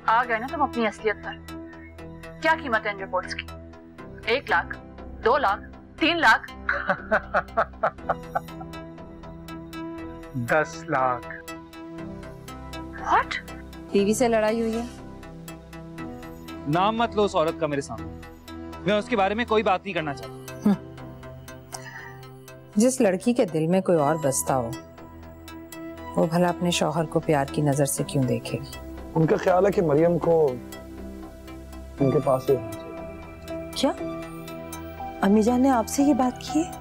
आ गए ना तुम अपनी असलियत पर। क्या कीमत है इन रिपोर्ट्स की? 1 लाख, 2 लाख, 3 लाख? 10 लाख। What? बीवी से लड़ाई हुई है? नाम मत लो उस औरत का मेरे सामने। मैं उसके बारे में कोई बात नहीं करना चाहता। जिस लड़की के दिल में कोई और बसता हो, वो भला अपने शौहर को प्यार की नजर से क्यों देखेगी? उनका ख्याल है कि मरियम को उनके पास ही होना चाहिए। क्या अम्मी जान ने आपसे ये बात की है?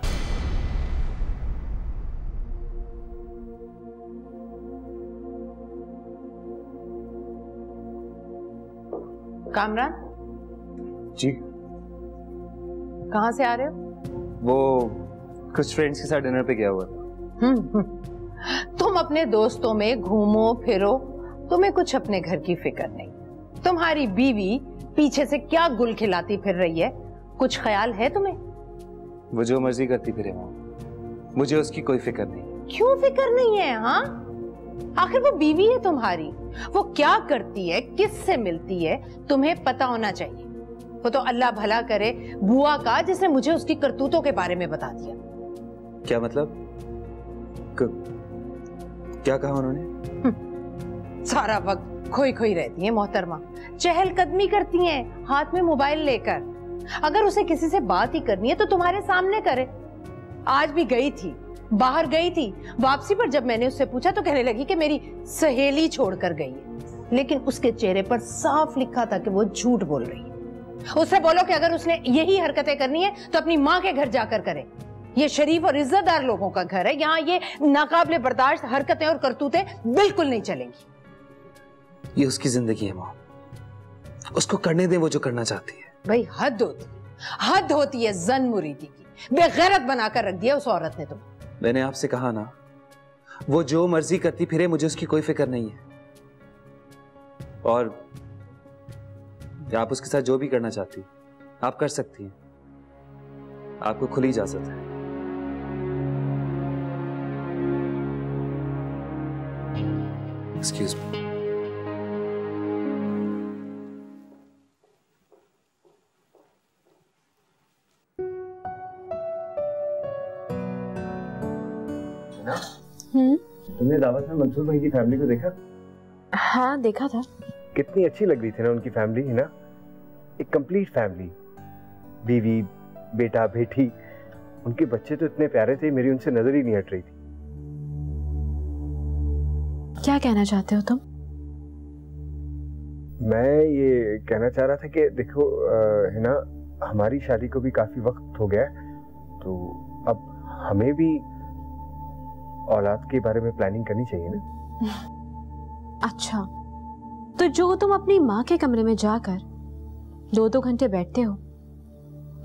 कामरान जी, कहाँ से आ रहे हो? वो कुछ फ्रेंड्स के साथ डिनर पे गया हुआ था। तुम अपने दोस्तों में घूमो फिरो, तुम्हें कुछ अपने घर की फिक्र नहीं। तुम्हारी बीवी पीछे से क्या गुल खिलाती फिर रही है, कुछ ख्याल है तुम्हें? वो जो मर्जी करती फिरे माँ, मुझे उसकी कोई फिक्र नहीं। क्यों फिक्र नहीं है? हाँ, आखिर वो बीवी है तुम्हारी, वो क्या करती है, किससे मिलती है, तुम्हें पता होना चाहिए। वो तो अल्लाह भला करे बुआ का, जिसने मुझे उसकी करतूतों के बारे में बता दिया। क्या मतलब? क्या कहा उन्होंने? सारा वक्त खोई खोई रहती है मोहतरमा, चहलकदमी करती हैं हाथ में मोबाइल लेकर। अगर उसे किसी से बात ही करनी है तो तुम्हारे सामने करे। आज भी गई थी, बाहर गई थी, वापसी पर जब मैंने उससे पूछा तो कहने लगी कि मेरी सहेली छोड़कर गई है, लेकिन उसके चेहरे पर साफ लिखा था कि वो झूठ बोल रही है। उससे बोलो कि अगर उसने यही हरकतें करनी है तो अपनी माँ के घर जाकर करे। ये शरीफ और इज्जतदार लोगों का घर है, यहाँ ये नाकाबिले बर्दाश्त हरकतें और करतूतें बिल्कुल नहीं चलेंगी। ये उसकी जिंदगी है माँ, उसको करने दे वो जो करना चाहती है। भाई हद होती है जन मुरीदी की। बेगैरत बनाकर रख दिया उस औरत ने तुम्हें। मैंने आपसे कहा ना, वो जो मर्जी करती फिरे, मुझे उसकी कोई फिक्र नहीं है। और आप उसके साथ जो भी करना चाहती आप कर सकती हैं, आपको खुली इजाजत है। Excuse me. तुमने दावत में मंसूर भाई की फैमिली को देखा? हाँ देखा था। कितनी अच्छी लग रही थी ना उनकी फैमिली, है ना? एक कंप्लीट फैमिली, बीवी, बेटा, बेटी, उनके बच्चे तो इतने प्यारे थे, मेरी उनसे नजर ही नहीं हट रही थी। क्या कहना चाहते हो तुम? मैं ये कहना चाह रहा था कि देखो है ना, हमारी शादी को भी काफी वक्त हो गया है, तो अब हमें भी औलाद के बारे में प्लानिंग करनी चाहिए ना। अच्छा, तो जो तुम अपनी माँ के कमरे में जाकर 2-2 घंटे बैठते हो,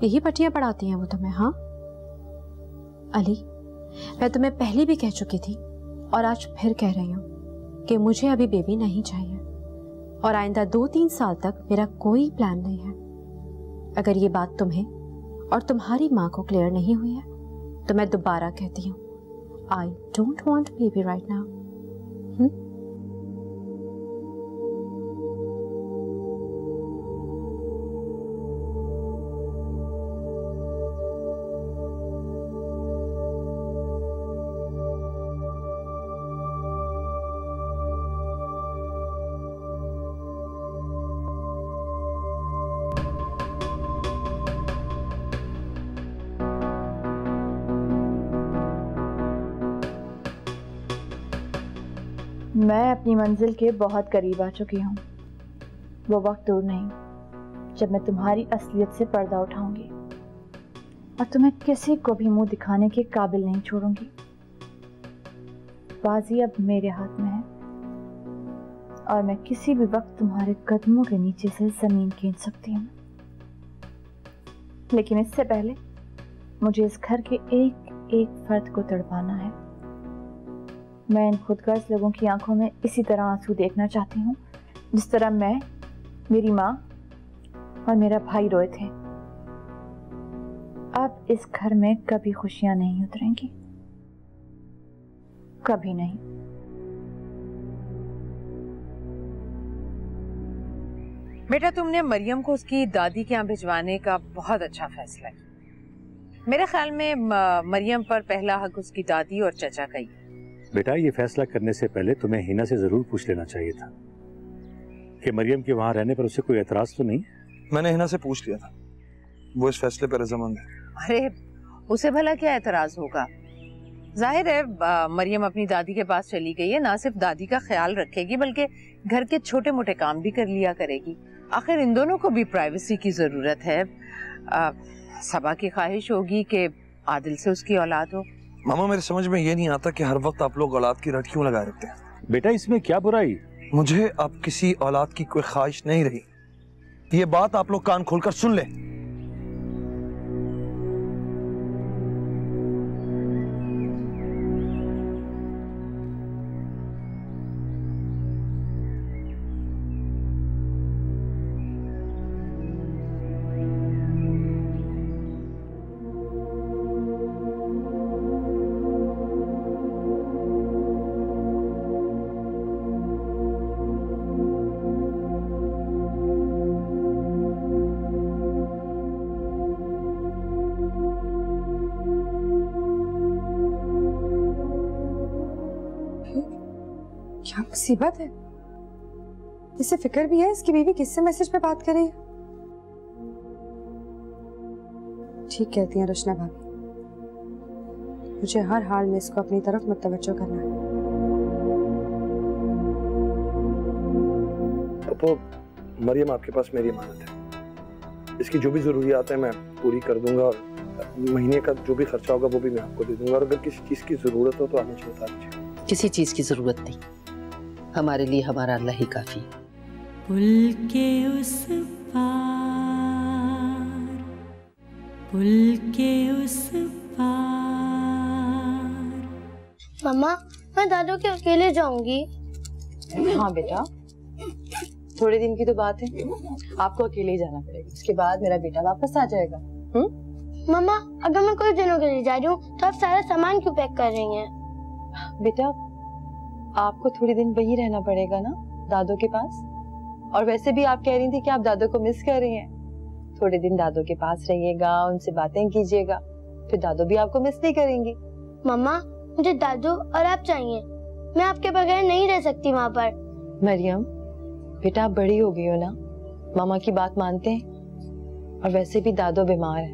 यही पट्टियां पढ़ाती हैं वो तुम्हें? हाँ अली, मैं तुम्हें पहले भी कह चुकी थी और आज फिर कह रही हूँ कि मुझे अभी बेबी नहीं चाहिए और आइंदा 2-3 साल तक मेरा कोई प्लान नहीं है। अगर ये बात तुम्हें और तुम्हारी माँ को क्लियर नहीं हुई है तो मैं दोबारा कहती हूँ, I don't want baby right now. मैं अपनी मंजिल के बहुत करीब आ चुकी हूँ। वो वक्त दूर नहीं जब मैं तुम्हारी असलियत से पर्दा उठाऊंगी और तुम्हें किसी को भी मुंह दिखाने के काबिल नहीं छोड़ूंगी। बाजी अब मेरे हाथ में है और मैं किसी भी वक्त तुम्हारे कदमों के नीचे से जमीन खींच सकती हूँ। लेकिन इससे पहले मुझे इस घर के एक एक फर्द को तड़पाना है। मैं इन खुदगर्ज लोगों की आंखों में इसी तरह आंसू देखना चाहती हूँ जिस तरह मैं, मेरी माँ और मेरा भाई रोए थे। अब इस घर में कभी खुशियां नहीं उतरेंगी, कभी नहीं। बेटा, तुमने मरियम को उसकी दादी के यहाँ भिजवाने का बहुत अच्छा फैसला किया। मेरे ख्याल में मरियम पर पहला हक उसकी दादी और चचा का ही। बेटा, ये फैसला करने से पहले तुम्हें हिना से जरूर पूछ लेना चाहिए था कि मरियम के वहां रहने पर उसे कोई एतराज तो नहीं। मैंने हिना से पूछ लिया था, वो इस फैसले पर रज़ामंद है। अरे उसे भला क्या एतराज होगा? जाहिर है मरियम अपनी दादी के पास चली गई है, ना सिर्फ दादी का ख्याल रखेगी बल्कि घर के छोटे मोटे काम भी कर लिया करेगी। आखिर इन दोनों को भी प्राइवेसी की जरूरत है। सबा की ख्वाहिश होगी कि आदिल से उसकी औलाद हो। मामा, मेरे समझ में ये नहीं आता कि हर वक्त आप लोग औलाद की रट क्यों लगाए रखते हैं। बेटा, इसमें क्या बुराई? मुझे अब किसी औलाद की कोई ख्वाहिश नहीं रही। ये बात आप लोग कान खोलकर सुन लें। क्या मुसीबत है? इसे फिक्र भी है इसकी बीवी किससे मैसेज पे बात कर रही है। ठीक कहती हैं रचना भाभी, मुझे हर हाल में इसको अपनी तरफ मुतवज्जो करना है। तो मरियम आपके पास मेरी अमानत है। इसकी जो भी जरूरियात है मैं पूरी कर दूंगा और महीने का जो भी खर्चा होगा वो भी मैं आपको दे दूंगा। और अगर किसी चीज की जरूरत हो तो आप मुझे बता दीजिए। किसी चीज की जरूरत नहीं, हमारे लिए हमारा अल्लाह ही काफी है। पुल के उस पार, पुल के उस पार। मम्मा, मैं दादू के अकेले जाऊंगी। हाँ बेटा, थोड़े दिन की तो बात है, आपको अकेले ही जाना पड़ेगा। उसके बाद मेरा बेटा वापस आ जाएगा। मम्मा, अगर मैं कुछ दिनों के लिए जा रही हूँ तो आप सारा सामान क्यों पैक कर रही हैं? बेटा, आपको थोड़े दिन वहीं रहना पड़ेगा ना, दादू के पास। और वैसे भी आप कह रही थी कि आप दादू को मिस कर रही हैं। थोड़े दिन दादू के पास रहिएगा, उनसे बातें कीजिएगा, फिर दादू भी आपको मिस नहीं करेंगी। मम्मा, मुझे दादू और आप चाहिए। मैं आपके बगैर नहीं रह सकती वहाँ पर। मरियम बेटा, आप बड़ी हो गई हो ना, मामा की बात मानते हैं। और वैसे भी दादू बीमार है,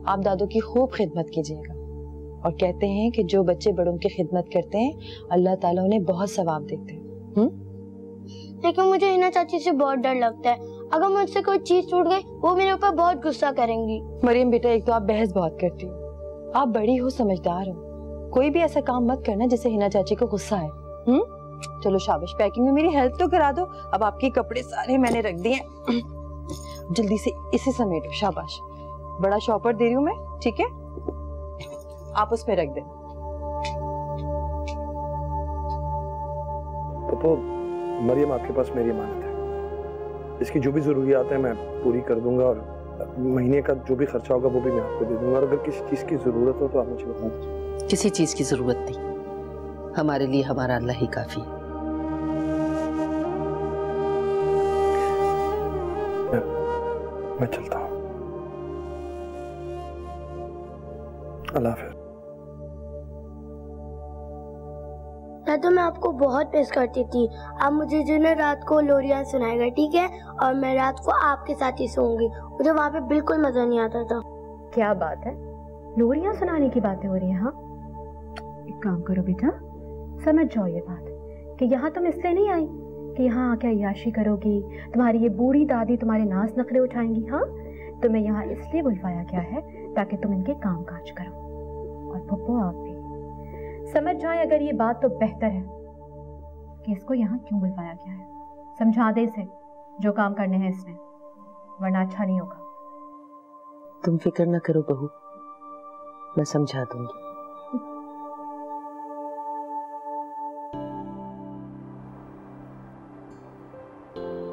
आप दादू की खूब खिदमत कीजिएगा। और कहते हैं कि जो बच्चे बड़ों की खिदमत करते हैं अल्लाह ताला उन्हें बहुत सवाब देते हैं। लेकिन मुझे हिना चाची से बहुत डर लगता है। अगर मुझसे कोई चीज छूट गई वो मेरे ऊपर बहुत गुस्सा करेंगी। मरियम बेटा, एक तो आप बहस बहुत करती हो, आप बड़ी हो, समझदार हो। कोई भी ऐसा काम मत करना जिससे हिना चाची को गुस्सा है। चलो शाबाश, पैकिंग में मेरी हेल्प तो करा दो। अब आपके कपड़े सारे मैंने रख दिए, जल्दी से इसे समेटो। शाबाश, बड़ा शॉपर दे रही हूँ मैं, ठीक है? आप उस पे रख दें। तो मरियम आपके पास मेरी अमानत है। इसकी जो भी जरूरियात है मैं पूरी कर दूंगा और महीने का जो भी खर्चा होगा वो भी मैं आपको दे दूंगा। और अगर किसी चीज की जरूरत हो तो आप मुझे बता दीजिए। किसी चीज की जरूरत नहीं, हमारे लिए हमारा अल्लाह ही काफी है। मैं चलता हूँ। अल्लाह हाफ़िज़। तो मैं आपको बहुत मिस करती थी। आप मुझे दिन रात को लोरियां सुनाएगा, ठीक है? और मैं रात को आपके साथ ही सोऊंगी। मुझे वहाँ पे बिल्कुल मजा नहीं आता था। क्या बात है, लोरियां सुनाने की बातें हो रही हैं? हाँ, एक काम करो बेटा, समझ जाओ ये बात कि यहाँ तुम इसलिए नहीं आई कि यहाँ क्या याशी करोगी, तुम्हारी ये बूढ़ी दादी तुम्हारे नाज नखरे उठाएंगी। हाँ, तुम्हें यहाँ इसलिए बुलवाया गया है ताकि तुम इनके काम काज करो। और पप्पू आप भी समझ जाए अगर ये बात तो बेहतर है कि इसको यहाँ क्यों बुलवाया गया है। समझा दे इसे जो काम करने हैं इसने, वरना अच्छा नहीं होगा। तुम फिक्र न करो बहू, मैं समझा दूंगी।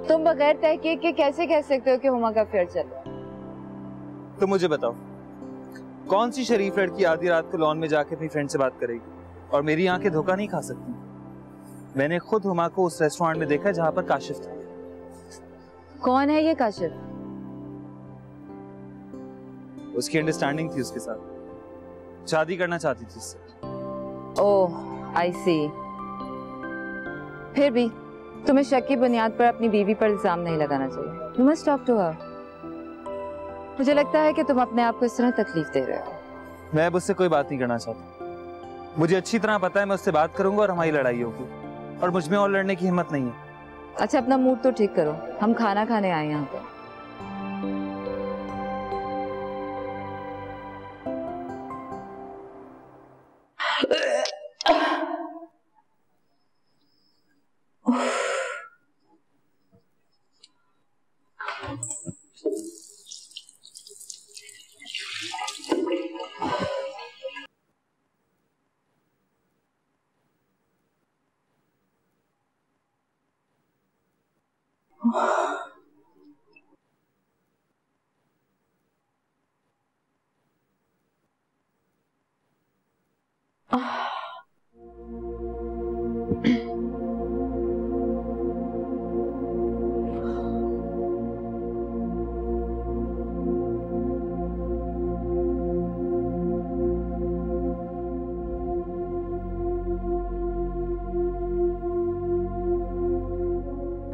तुम बगैर तय किए कि कैसे कह सकते हो कि हुमा का अफेयर चल रहा है? तो मुझे बताओ, कौन सी शरीफ लड़की आधी रात को लॉन में जाके अपनी फ्रेंड से बात करेगी और मेरी आंखें धोखा नहीं खा सकती? मैंने खुद हुमा को उस रेस्टोरेंट में देखा जहां पर काशिफ था। कौन है ये काशिफ? उसकी अंडरस्टैंडिंग थी उसके साथ, शादी करना चाहती थी उससे। ओह आई सी। फिर भी तुम्हें शक की बुनियाद पर अपनी बीवी पर इल्जाम नहीं लगाना चाहिए। You must talk to her. मुझे लगता है कि तुम अपने आप को इस तरह तकलीफ दे रहे हो। मैं अब उससे कोई बात नहीं करना चाहता। मुझे अच्छी तरह पता है मैं उससे बात करूंगा और हमारी लड़ाई होगी, और मुझ में और लड़ने की हिम्मत नहीं है। अच्छा अपना मूड तो ठीक करो, हम खाना खाने आए यहाँ पर।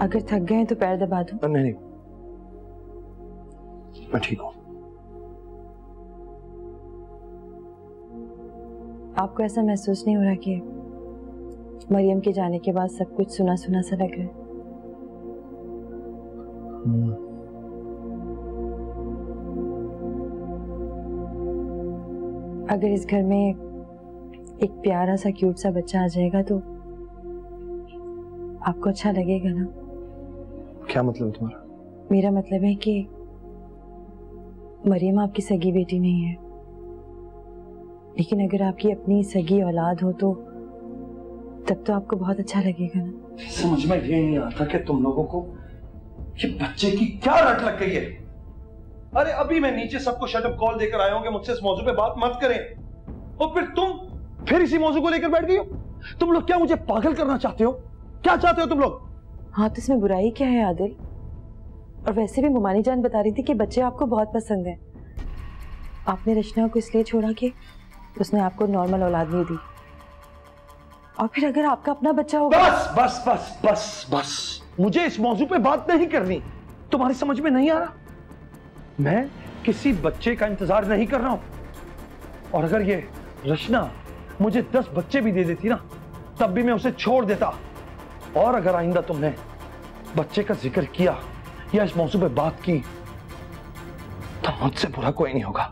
अगर थक गए तो पैर दबा दो। नहीं, मैं ठीक हूँ। आपको ऐसा महसूस नहीं हो रहा कि मरियम के जाने के बाद सब कुछ सुना सुना सा लग रहा है? अगर इस घर में एक प्यारा सा क्यूट सा बच्चा आ जाएगा तो आपको अच्छा लगेगा ना? क्या मतलब है तुम्हारा? मेरा मतलब है कि मरियम आपकी सगी बेटी नहीं है, लेकिन अगर आपकी अपनी सगी औलाद हो तो तब तो आपको बहुत अच्छा लगेगा ना? समझ में ये नहीं आता कि तुम लोगों को ये बच्चे की क्या रट लग गई है। अरे अभी मैं नीचे सबको शटअप कॉल देकर आया हूं कि मुझसे इस मौजू पे बात मत करें, और फिर तुम फिर इसी मौजू को लेकर बैठ गई हो। तुम लोग क्या मुझे पागल करना चाहते हो? क्या चाहते हो तुम लोग? हाँ तो इसमें बुराई क्या है आदिल? और वैसे भी मुमानी जान बता रही थी कि बच्चे आपको बहुत पसंद हैं। आपने रचना को इसलिए छोड़ा कि उसने आपको नॉर्मल औलाद नहीं दी, और फिर अगर आपका अपना बच्चा होगा। बस बस बस बस बस, मुझे इस मौजू पे बात नहीं करनी। तुम्हारी समझ में नहीं आ रहा? मैं किसी बच्चे का इंतजार नहीं कर रहा हूं, और अगर ये रचना मुझे 10 बच्चे भी दे देती ना, तब भी मैं उसे छोड़ देता। और अगर आइंदा तुमने बच्चे का जिक्र किया या इस मौजू पे बात की तो मुझसे बुरा कोई नहीं होगा।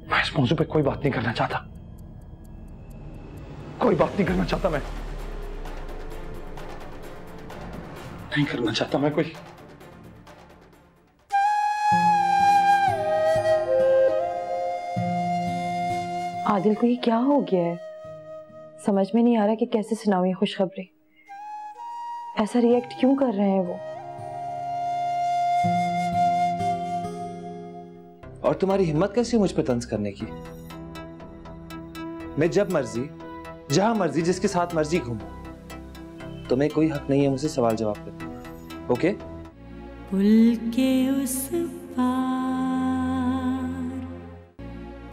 मैं इस मौजू पे कोई बात नहीं करना चाहता, कोई बात नहीं करना चाहता। मैं नहीं करना चाहता मैं कोई। आदिल को ये क्या हो गया है? समझ में नहीं आ रहा कि कैसे सुनाऊं ये खुशखबरी। ऐसा रिएक्ट क्यों कर रहे हैं वो? और तुम्हारी हिम्मत कैसी मुझ पर तंज करने की? मैं जब मर्जी जहां मर्जी जिसके साथ मर्जी घूमूं, तुम्हें कोई हक नहीं है मुझसे सवाल जवाब करने का। ओके? पुल के उस पार,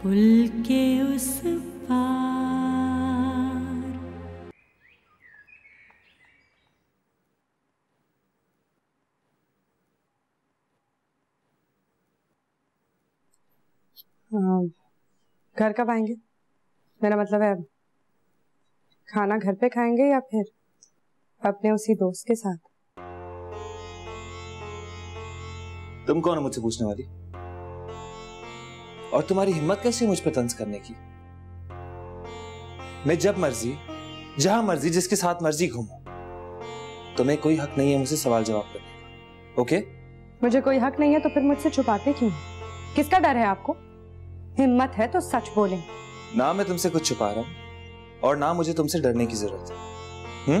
पुल के उस पार। घर कब आएंगे? मेरा मतलब है खाना घर पे खाएंगे या फिर अपने उसी दोस्त के साथ? तुम कौन हो मुझसे पूछने वाली? और तुम्हारी हिम्मत कैसी मुझ पर तंज करने की? मैं जब मर्जी, जहां मर्जी, जिसके साथ मर्जी घूमूं। तुम्हें कोई हक नहीं है मुझसे सवाल जवाब करने का। ओके? मुझे कोई हक नहीं है तो फिर मुझसे छुपाते क्यों? किसका डर है आपको? हिम्मत है तो सच बोलें। ना मैं तुमसे कुछ छुपा रहा हूं और ना मुझे तुमसे डरने की जरूरत है।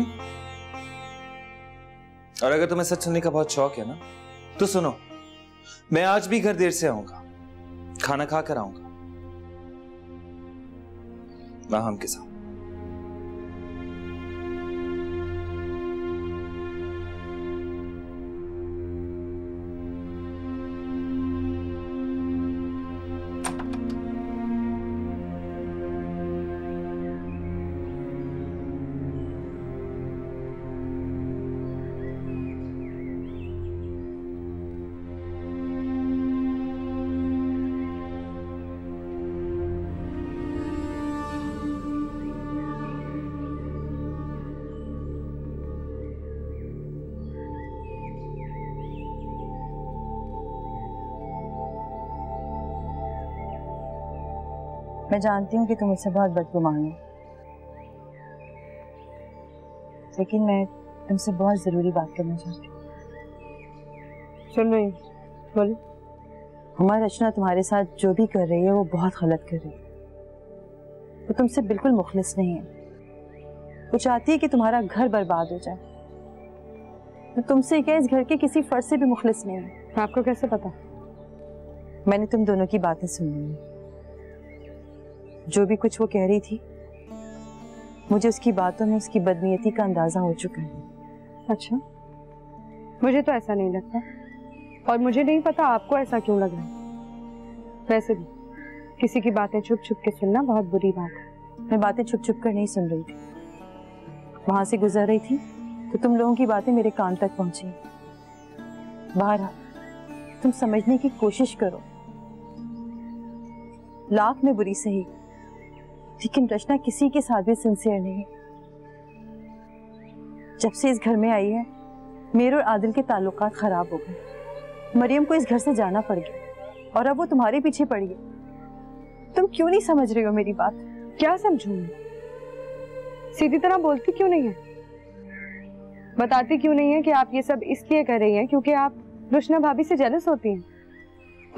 और अगर तुम्हें सच सुनने का बहुत शौक है ना, तो सुनो, मैं आज भी घर देर से आऊंगा, खाना खा कर आऊंगा माहम के साथ। मैं जानती हूँ कि तुम मुझसे बहुत बदगुमान हो, लेकिन मैं तुमसे बहुत जरूरी बात करना चाहती हूँ। सुन रही हूँ, बोलो। हमारी रचना तुम्हारे साथ जो भी कर रही है वो बहुत गलत कर रही है। वो तुमसे बिल्कुल मुखलिस नहीं है। वो चाहती है कि तुम्हारा घर बर्बाद हो जाए। तो तुमसे क्या, इस घर के किसी फर्द से भी मुखलिस नहीं है। आपको कैसे पता? मैंने तुम दोनों की बातें सुनी हैं। जो भी कुछ वो कह रही थी, मुझे उसकी बातों में उसकी बदनीयती का अंदाजा हो चुका है। अच्छा, मुझे तो ऐसा नहीं लगता, और मुझे नहीं पता आपको ऐसा क्यों लग रहा है। वैसे भी किसी की बातें छुप छुप के सुनना बहुत बुरी बात है। मैं बातें छुप छुप कर नहीं सुन रही थी। वहां से गुजर रही थी तो तुम लोगों की बातें मेरे कान तक पहुंची। बहरहाल तुम समझने की कोशिश करो। लाख में बुरी सही, लेकिन रचना किसी के साथ भी सिंसियर नहीं। जब से इस घर में आई है, मेरे और आदिल के ताल्लुकात खराब हो गए। मरियम को इस घर से जाना पड़ गया और अब वो तुम्हारे पीछे पड़ी है। तुम क्यों नहीं समझ रही हो मेरी बात? क्या समझूं मैं? सीधी तरह बोलती क्यों नहीं है? बताती क्यों नहीं है कि आप ये सब इसलिए कर रही हैं क्योंकि आप रुशना भाभी से जेलस होती हैं,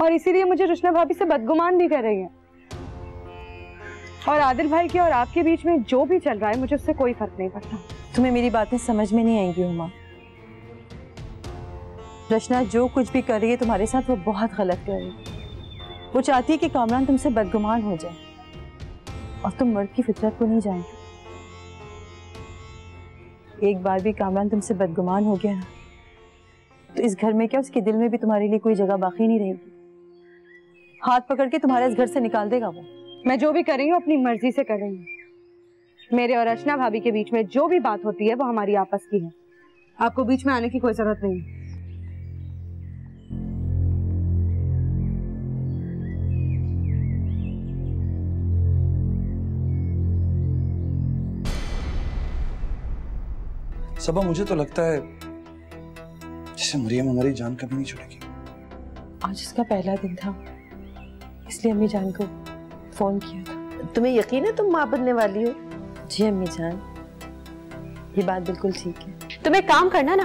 और इसीलिए मुझे रुशना भाभी से बदगुमान भी कर रही हैं। और आदिल भाई के और आपके बीच में जो भी चल रहा है, मुझे उससे कोई फर्क नहीं पड़ता। तुम्हें मेरी बातें समझ में नहीं आएंगी हुमा। रचना जो कुछ भी कर रही है तुम्हारे साथ, वो बहुत गलत कर रही है। वो चाहती है कि कामरान तुमसे बदगुमान हो जाए, और तुम मर्द की फितरत को नहीं जानते। एक बार भी कामरान तुमसे बदगुमान हो गया ना, तो इस घर में क्या, उसके दिल में भी तुम्हारे लिए कोई जगह बाकी नहीं रहेगी। हाथ पकड़ के तुम्हारे इस घर से निकाल देगा वो। मैं जो भी कर रही हूँ अपनी मर्जी से कर रही हूँ। मेरे और रचना भाभी के बीच में जो भी बात होती है वो हमारी आपस की है। आपको बीच में आने की कोई जरूरत नहीं है। सबा, मुझे तो लगता है जैसे मरियम हमारी जान कभी नहीं छुड़ेगी। आज इसका पहला दिन था, इसलिए अम्मी जान को फोन किया था। तुम्हें यकीन है तुम माँ बनने वाली हो? जी अम्मी जान, ये बात बिल्कुल ठीक है। तुम एक काम करना ना,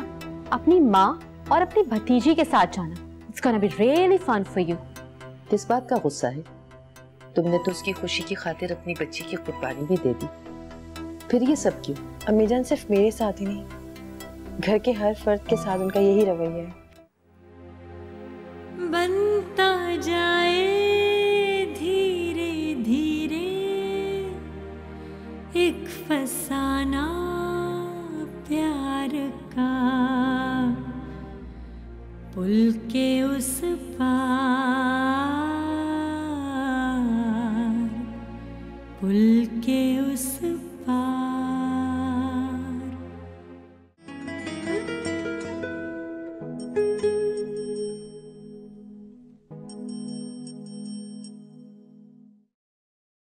अपनी माँ और अपनी भतीजी के साथ जाना। It's gonna be really fun for you. किस बात का गुस्सा है? तुमने तो उसकी खुशी की खातिर अपनी बच्ची की कुर्बानी भी दे दी, फिर ये सब क्यों? अम्मी जान, सिर्फ मेरे साथ ही नहीं, घर के हर फर्द के साथ उनका यही रवैया है। बनता जाए धीरे धीरे एक फसाना प्यार का, पुल के उस पार